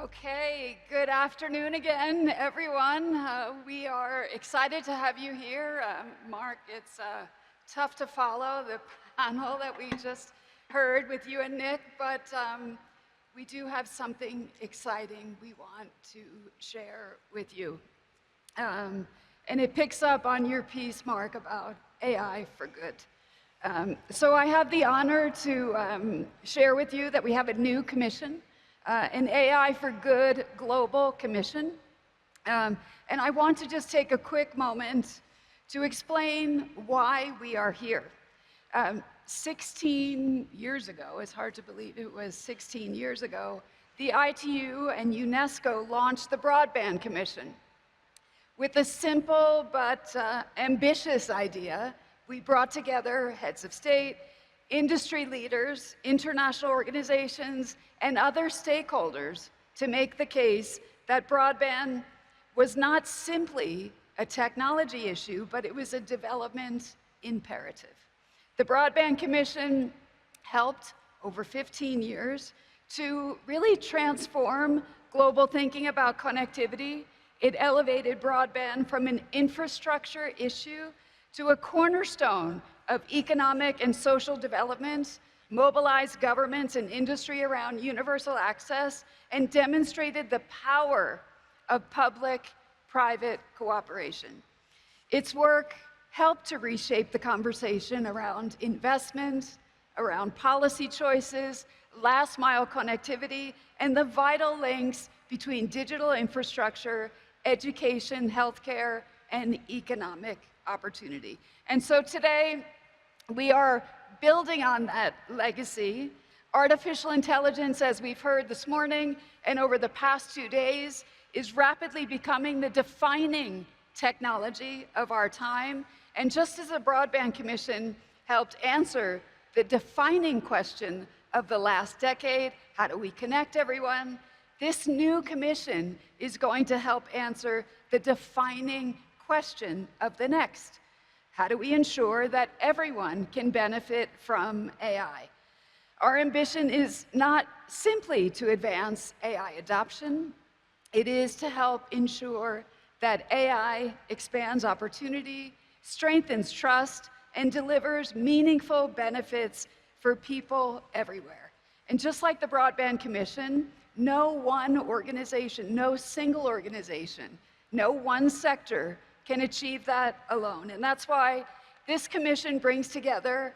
Okay, good afternoon again, everyone. We are excited to have you here. Mark, it's tough to follow the panel that we just heard with you and Nick, but we do have something exciting we want to share with you. And it picks up on your piece, Mark, about AI for good. So I have the honor to share with you that we have a new commission, an AI for Good Global Commission. And I want to just take a quick moment to explain why we are here. 16 years ago, it's hard to believe it was 16 years ago, the ITU and UNESCO launched the Broadband Commission. With a simple but ambitious idea, we brought together heads of state, industry leaders, international organizations, and other stakeholders to make the case that broadband was not simply a technology issue, but it was a development imperative. The Broadband Commission helped over 15 years to really transform global thinking about connectivity. It elevated broadband from an infrastructure issue to a cornerstone of economic and social development, mobilized governments and industry around universal access, and demonstrated the power of public-private cooperation. Its work helped to reshape the conversation around investment, around policy choices, last-mile connectivity, and the vital links between digital infrastructure, education, healthcare, and economic opportunity. And so today, we are building on that legacy. Artificial intelligence, as we've heard this morning and over the past 2 days, is rapidly becoming the defining technology of our time. And just as the Broadband Commission helped answer the defining question of the last decade, how do we connect everyone? This new commission is going to help answer the defining question of the next. How do we ensure that everyone can benefit from AI? Our ambition is not simply to advance AI adoption, it is to help ensure that AI expands opportunity, strengthens trust, and delivers meaningful benefits for people everywhere. And just like the Broadband Commission, no one organization, no single organization, no one sector can achieve that alone. And that's why this commission brings together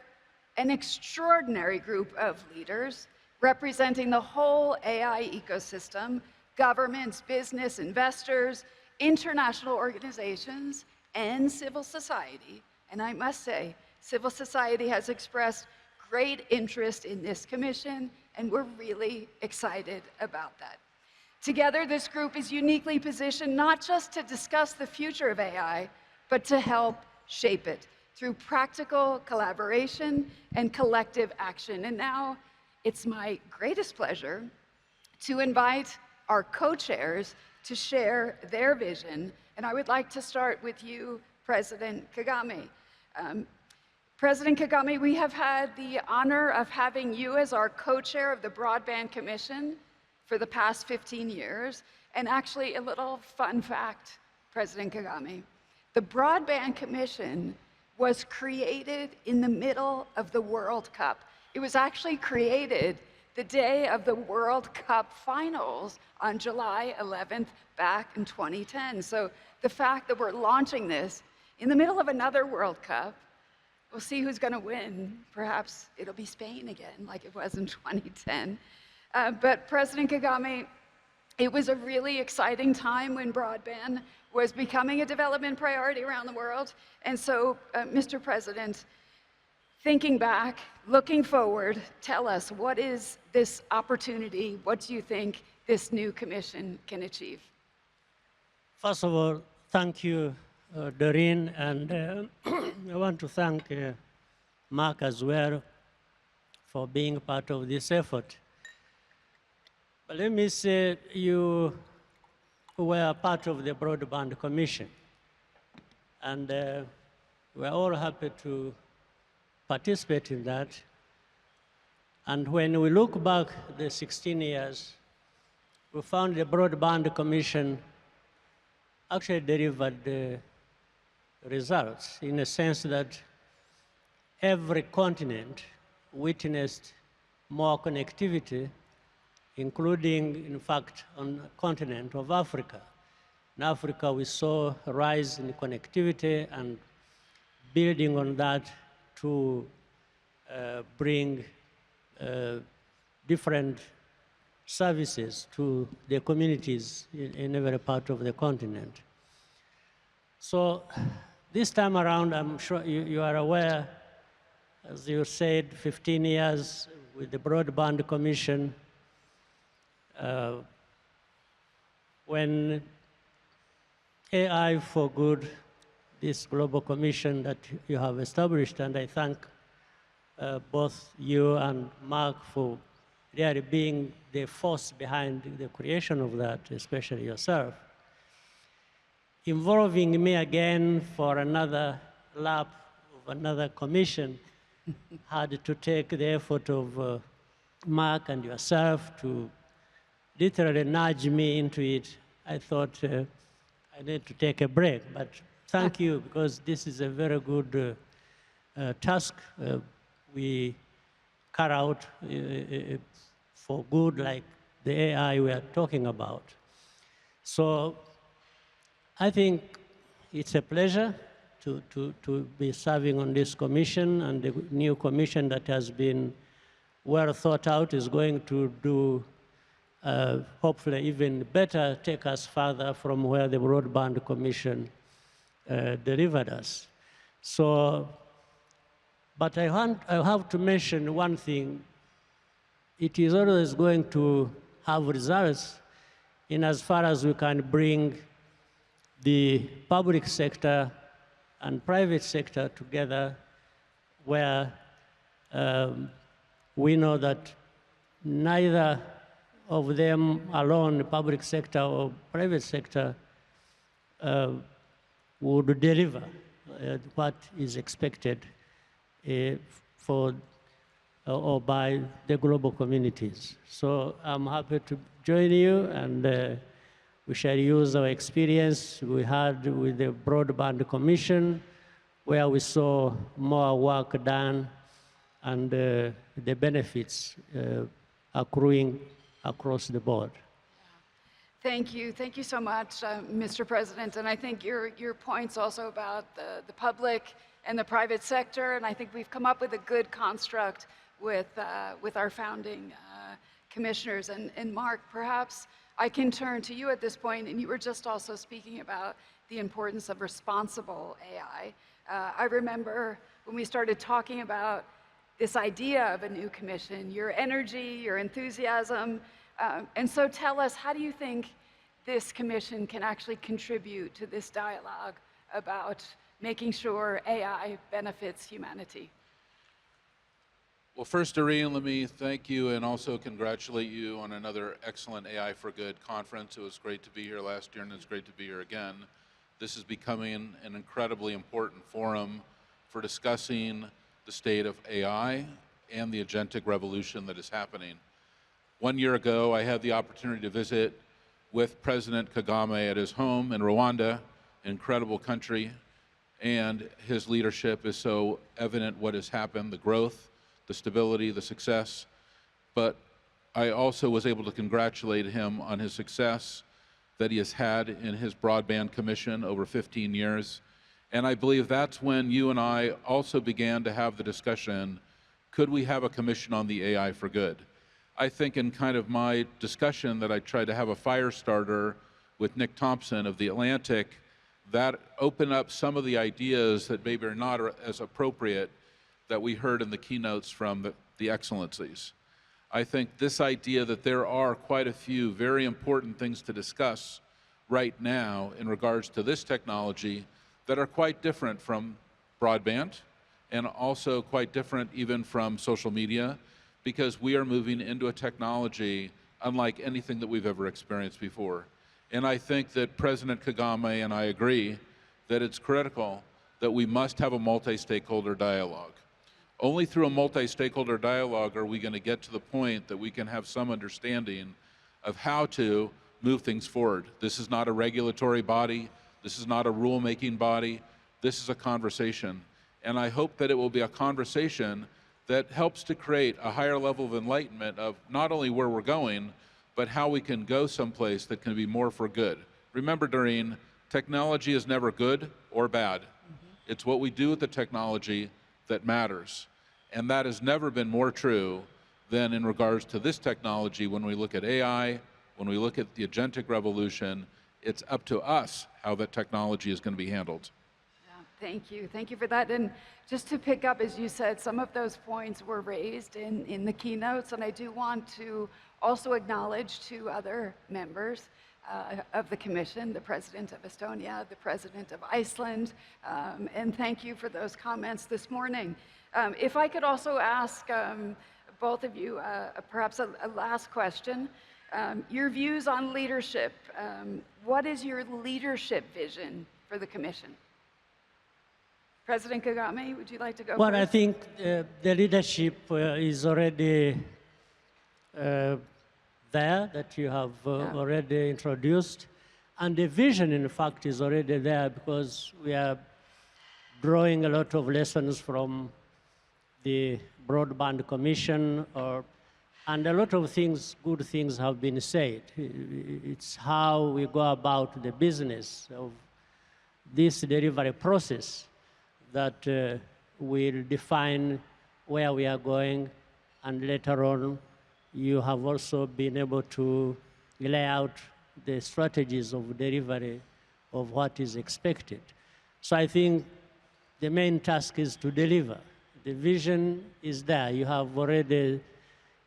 an extraordinary group of leaders representing the whole AI ecosystem, governments, business, investors, international organizations, and civil society. And I must say, civil society has expressed great interest in this commission, and we're really excited about that. Together, this group is uniquely positioned not just to discuss the future of AI, but to help shape it through practical collaboration and collective action. And now, it's my greatest pleasure to invite our co-chairs to share their vision. And I would like to start with you, President KAGAME. President KAGAME, we have had the honor of having you as our co-chair of the Broadband Commission for the past 15 years. And actually, a little fun fact, President KAGAME, the Broadband Commission was created in the middle of the World Cup. It was actually created the day of the World Cup finals on July 11th back in 2010. So the fact that we're launching this in the middle of another World Cup, we'll see who's going to win. Perhaps it'll be Spain again, like it was in 2010. But President KAGAME, it was a really exciting time when broadband was becoming a development priority around the world. And so, Mr. President, thinking back, looking forward, tell us, what is this opportunity? What do you think this new commission can achieve? First of all, thank you, Doreen, and I want to thank Mark as well for being part of this effort. But let me say, you were part of the Broadband Commission, and we're all happy to participate in that. And when we look back the 16 years, we found the Broadband Commission actually delivered results in a sense that every continent witnessed more connectivity, including, in fact, on the continent of Africa. In Africa, we saw a rise in connectivity and building on that to bring different services to the communities in every part of the continent. So this time around, I'm sure you are aware, as you said, 15 years with the Broadband Commission, when AI for Good, this global commission that you have established, and I thank both you and Mark for really being the force behind the creation of that, especially yourself, involving me again for another lap of another commission had to take the effort of Mark and yourself to literally nudge me into it. I thought I need to take a break, but thank you, because this is a very good task we carry out for good, like the AI we are talking about. So I think it's a pleasure to be serving on this commission, and the new commission that has been well thought out is going to do hopefully even better, take us further from where the Broadband Commission delivered us. So, but I have to mention one thing. It is always going to have results in as far as we can bring the public sector and private sector together, where we know that neither of them alone, the public sector or private sector, would deliver what is expected for or by the global communities. So I'm happy to join you, and we shall use our experience we had with the Broadband Commission, where we saw more work done and the benefits accruing across the board. Thank you so much, Mr. President. And I think your points also about the public and the private sector, and I think we've come up with a good construct with our founding commissioners. And Mark, perhaps I can turn to you at this point, and you were just also speaking about the importance of responsible AI. I remember when we started talking about this idea of a new commission, your energy, your enthusiasm, and so tell us, how do you think this commission can actually contribute to this dialogue about making sure AI benefits humanity? Well, first, Doreen, let me thank you and also congratulate you on another excellent AI for Good conference. It was great to be here last year, and it's great to be here again. This is becoming an incredibly important forum for discussing the state of AI and the agentic revolution that is happening. 1 year ago, I had the opportunity to visit with President Kagame at his home in Rwanda, an incredible country, and his leadership is so evident what has happened, the growth, the stability, the success. But I also was able to congratulate him on his success that he has had in his broadband commission over 15 years. And I believe that's when you and I also began to have the discussion, could we have a commission on the AI for Good? I think in kind of my discussion that I tried to have a fire starter with Nick Thompson of The Atlantic, that opened up some of the ideas that maybe are not as appropriate that we heard in the keynotes from the excellencies. I think this idea that there are quite a few very important things to discuss right now in regards to this technology that are quite different from broadband and also quite different even from social media, because we are moving into a technology unlike anything that we've ever experienced before. And I think that President Kagame and I agree that it's critical that we must have a multi-stakeholder dialogue. Only through a multi-stakeholder dialogue are we going to get to the point that we can have some understanding of how to move things forward. This is not a regulatory body. This is not a rule-making body. This is a conversation. And I hope that it will be a conversation that helps to create a higher level of enlightenment of not only where we're going, but how we can go someplace that can be more for good. Remember, Doreen, technology is never good or bad. It's what we do with the technology that matters. And that has never been more true than in regards to this technology. When we look at AI, when we look at the agentic revolution, it's up to us how that technology is going to be handled. Thank you. Thank you for that. And just to pick up, as you said, some of those points were raised in the keynotes, and I do want to also acknowledge two other members of the Commission, the President of Estonia, the President of Iceland, and thank you for those comments this morning. If I could also ask both of you perhaps a last question. Your views on leadership. What is your leadership vision for the Commission? President Kagame, would you like to go Well, first? I think the leadership is already there, that you have already introduced. And the vision, in fact, is already there because we are drawing a lot of lessons from the Broadband Commission, and a lot of things, good things have been said. It's how we go about the business of this delivery process that will define where we are going, and later on, you have also been able to lay out the strategies of delivery of what is expected. So I think the main task is to deliver. The vision is there. You have already,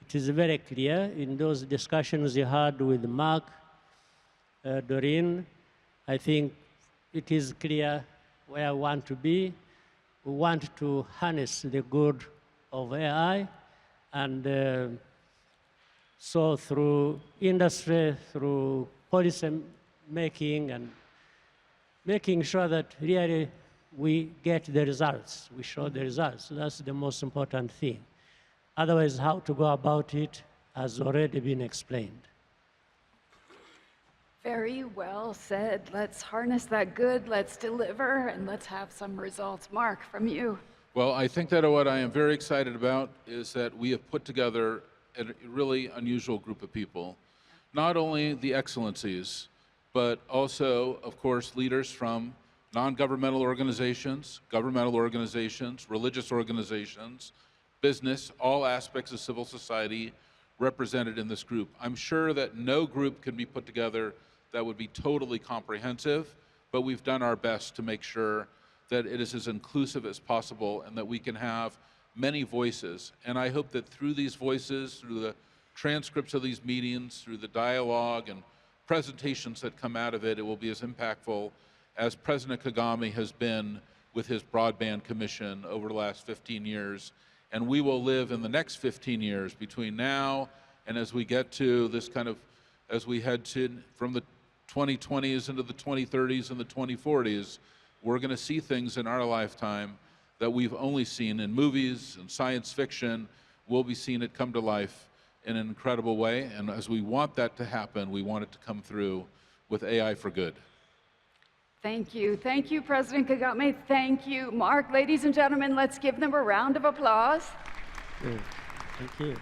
it is very clear in those discussions you had with Mark, Doreen. I think it is clear where we want to be. We want to harness the good of AI, and so through industry, through policy making, and making sure that really we get the results, we show the results. That's the most important thing. Otherwise, how to go about it has already been explained. Very well said. Let's harness that good, let's deliver, and let's have some results. Mark, from you. Well, I think that what I am very excited about is that we have put together a really unusual group of people. Not only the excellencies, but also, of course, leaders from non-governmental organizations, governmental organizations, religious organizations, business, all aspects of civil society represented in this group. I'm sure that no group can be put together that would be totally comprehensive, but we've done our best to make sure that it is as inclusive as possible and that we can have many voices. And I hope that through these voices, through the transcripts of these meetings, through the dialogue and presentations that come out of it, it will be as impactful as President Kagame has been with his Broadband Commission over the last 15 years. And we will live in the next 15 years between now and as we get to this kind of, as we head to from the 2020s into the 2030s and the 2040s, we're going to see things in our lifetime that we've only seen in movies and science fiction. We'll be seeing it come to life in an incredible way. And as we want that to happen, we want it to come through with AI for good. Thank you. Thank you, President Kagame. Thank you, Mark. Ladies and gentlemen, let's give them a round of applause. Thank you.